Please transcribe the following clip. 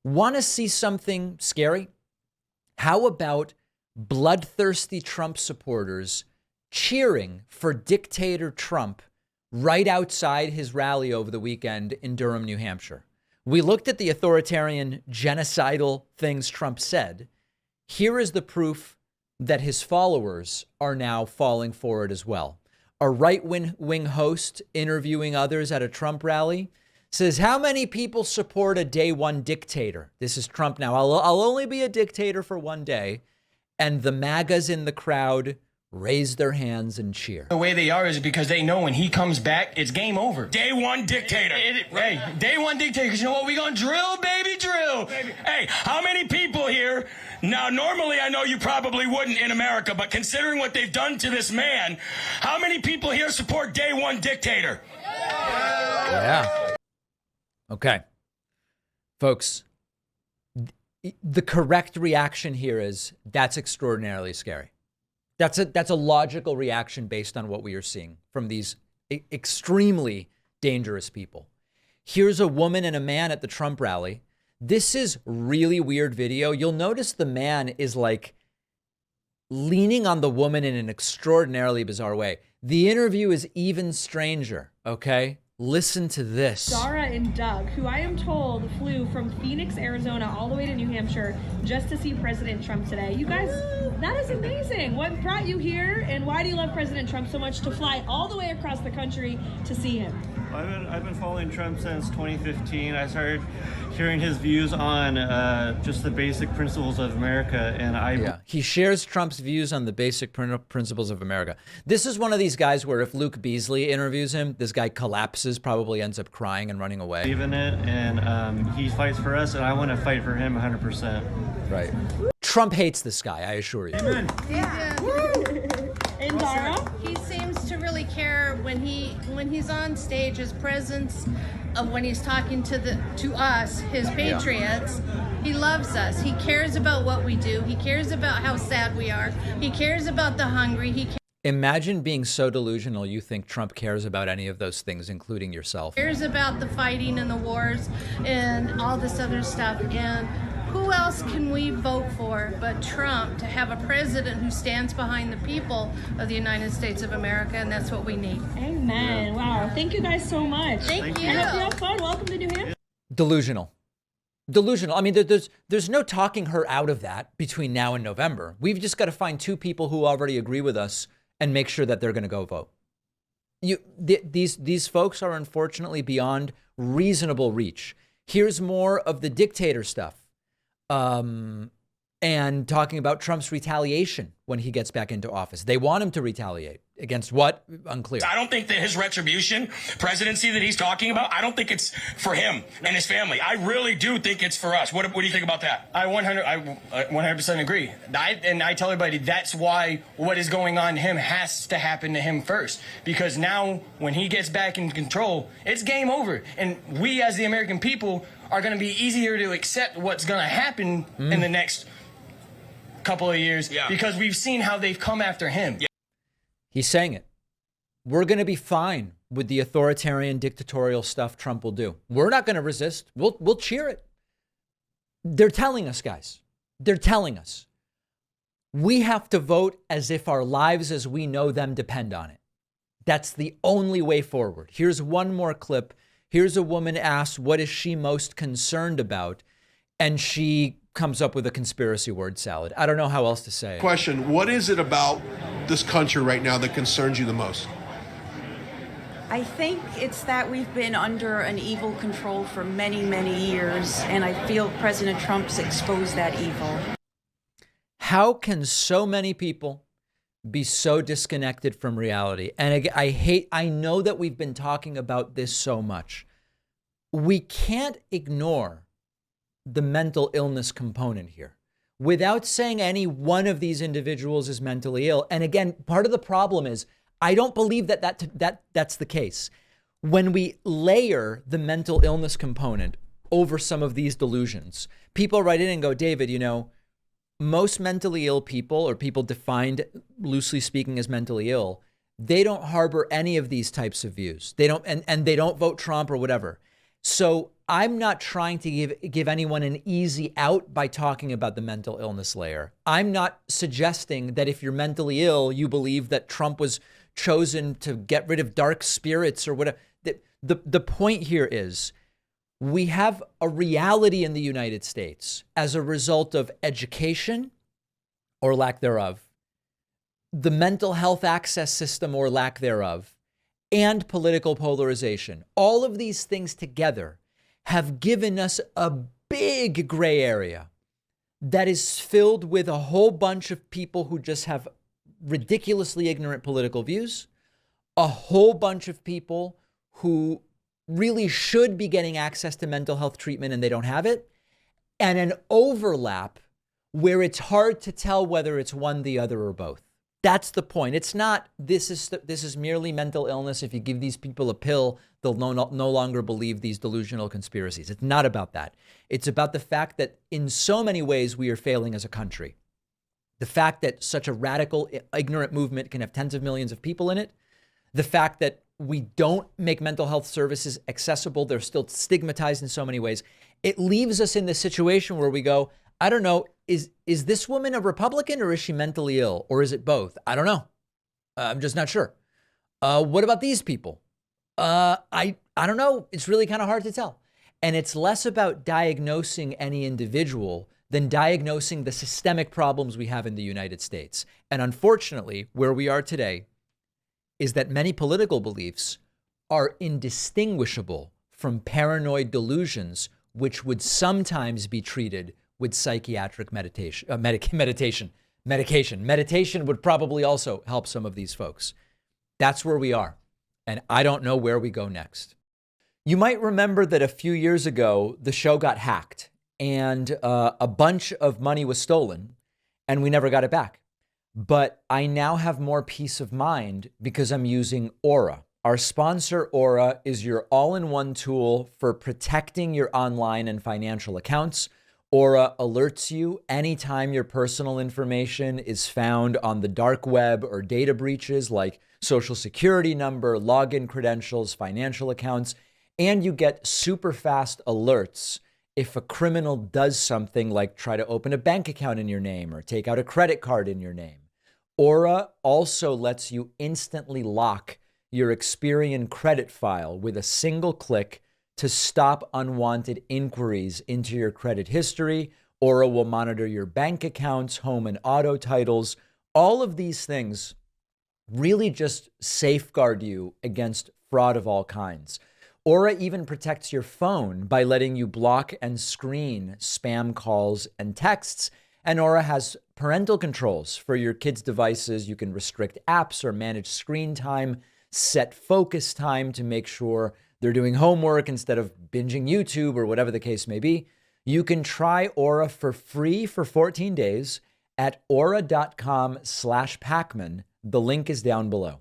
Want to see something scary? How about bloodthirsty Trump supporters cheering for dictator Trump right outside his rally over the weekend in Durham, New Hampshire? We looked at the authoritarian, genocidal things Trump said. Here is the proof that his followers are now falling for it as well. A right-wing host interviewing others at a Trump rally says, how many people support a day one dictator? This is Trump now. I'll only be a dictator for one day. And the MAGAs in the crowd raise their hands and cheer. The way they are is because they know when he comes back, it's game over. Day one dictator. Hey, day one dictator, because you know what? We gonna drill, baby, drill. Baby. Hey, how many people here? Now, normally I know you probably wouldn't in America, but considering what they've done to this man, how many people here support day one dictator? Yeah. Okay. Folks, the correct reaction here is that's extraordinarily scary. That's a logical reaction based on what we are seeing from these extremely dangerous people. Here's a woman and a man at the Trump rally. This is really weird video. You'll notice the man is like leaning on the woman in an extraordinarily bizarre way. The interview is even stranger, okay? Listen to this. Dara and Doug, who I am told flew from Phoenix, Arizona, all the way to New Hampshire just to see President Trump today. You guys, that is amazing. What brought you here, and why do you love President Trump so much to fly all the way across the country to see him? I've been following Trump since 2015. I started hearing his views on just the basic principles of America, and he shares Trump's views on the basic principles of America. This is one of these guys where if Luke Beasley interviews him, this guy collapses, probably ends up crying and running away. Believe in it, and he fights for us, and I want to fight for him 100%. Right. Trump hates this guy, I assure you. Amen. Yeah. And Dara? He seems to really care when he's on stage. His presence of when he's talking to us, his patriots. He loves us. He cares about what we do. He cares about how sad we are. He cares about the hungry. Imagine being so delusional you think Trump cares about any of those things, including yourself. Cares about the fighting and the wars and all this other stuff. And who else can we vote for but Trump, to have a president who stands behind the people of the United States of America, and that's what we need. Amen. Wow. Thank you guys so much. Thank you. I hope you have fun. Welcome to New Hampshire. Delusional. I mean, there's no talking her out of that between now and November. We've just got to find two people who already agree with us and make sure that they're going to go vote. These folks are unfortunately beyond reasonable reach. Here's more of the dictator stuff. And talking about Trump's retaliation when he gets back into office. They want him to retaliate against what? Unclear. I don't think that his retribution presidency that he's talking about, I don't think it's for him and his family. I really do think it's for us. What do you think about that? I 100% agree. I tell everybody that's why what is going on to him has to happen to him first. Because now when he gets back in control, it's game over. And we as the American people are going to be easier to accept what's going to happen in the next couple of years because we've seen how they've come after him. He's saying it. We're going to be fine with the authoritarian dictatorial stuff Trump will do. We're not going to resist. We'll cheer it. They're telling us, guys. They're telling us. We have to vote as if our lives as we know them depend on it. That's the only way forward. Here's one more clip. Here's a woman asked, what is she most concerned about? And she comes up with a conspiracy word salad. I don't know how else to say it. Question, what is it about this country right now that concerns you the most? I think it's that we've been under an evil control for many, many years, and I feel President Trump's exposed that evil. How can so many people be so disconnected from reality? And I know that we've been talking about this so much. We can't ignore the mental illness component here without saying any one of these individuals is mentally ill. And again, part of the problem is I don't believe that's the case. When we layer the mental illness component over some of these delusions, people write in and go, David, you know, most mentally ill people, or people defined loosely speaking as mentally ill, they don't harbor any of these types of views. They don't, and they don't vote Trump or whatever. So I'm not trying to give anyone an easy out by talking about the mental illness layer. I'm not suggesting that if you're mentally ill, you believe that Trump was chosen to get rid of dark spirits or whatever. The point here is we have a reality in the United States as a result of education or lack thereof, the mental health access system or lack thereof, and political polarization. All of these things together have given us a big gray area that is filled with a whole bunch of people who just have ridiculously ignorant political views, a whole bunch of people who really should be getting access to mental health treatment and they don't have it, and an overlap where it's hard to tell whether it's one, the other, or both. That's the point. It's not, this is merely mental illness. If you give these people a pill, they'll no longer believe these delusional conspiracies. It's not about that. It's about the fact that in so many ways we are failing as a country. The fact that such a radical, ignorant movement can have tens of millions of people in it. The fact that we don't make mental health services accessible. They're still stigmatized in so many ways. It leaves us in this situation where we go, I don't know, is this woman a Republican or is she mentally ill? Or is it both? I don't know. I'm just not sure. What about these people? I don't know. It's really kind of hard to tell. And it's less about diagnosing any individual than diagnosing the systemic problems we have in the United States. And unfortunately, where we are today is that many political beliefs are indistinguishable from paranoid delusions, which would sometimes be treated with psychiatric medication. Medication would probably also help some of these folks. That's where we are. And I don't know where we go next. You might remember that a few years ago, the show got hacked and a bunch of money was stolen and we never got it back. But I now have more peace of mind because I'm using Aura. Our sponsor, Aura, is your all-in-one tool for protecting your online and financial accounts. Aura alerts you anytime your personal information is found on the dark web or data breaches like social security number, login credentials, financial accounts, and you get super fast alerts if a criminal does something like try to open a bank account in your name or take out a credit card in your name. Aura also lets you instantly lock your Experian credit file with a single click to stop unwanted inquiries into your credit history. Aura will monitor your bank accounts, home and auto titles. All of these things really just safeguard you against fraud of all kinds. Aura even protects your phone by letting you block and screen spam calls and texts. And Aura has parental controls for your kids' devices. You can restrict apps or manage screen time, set focus time to make sure they're doing homework instead of binging YouTube or whatever the case may be. You can try Aura for free for 14 days at aura.com/Pacman. The link is down below.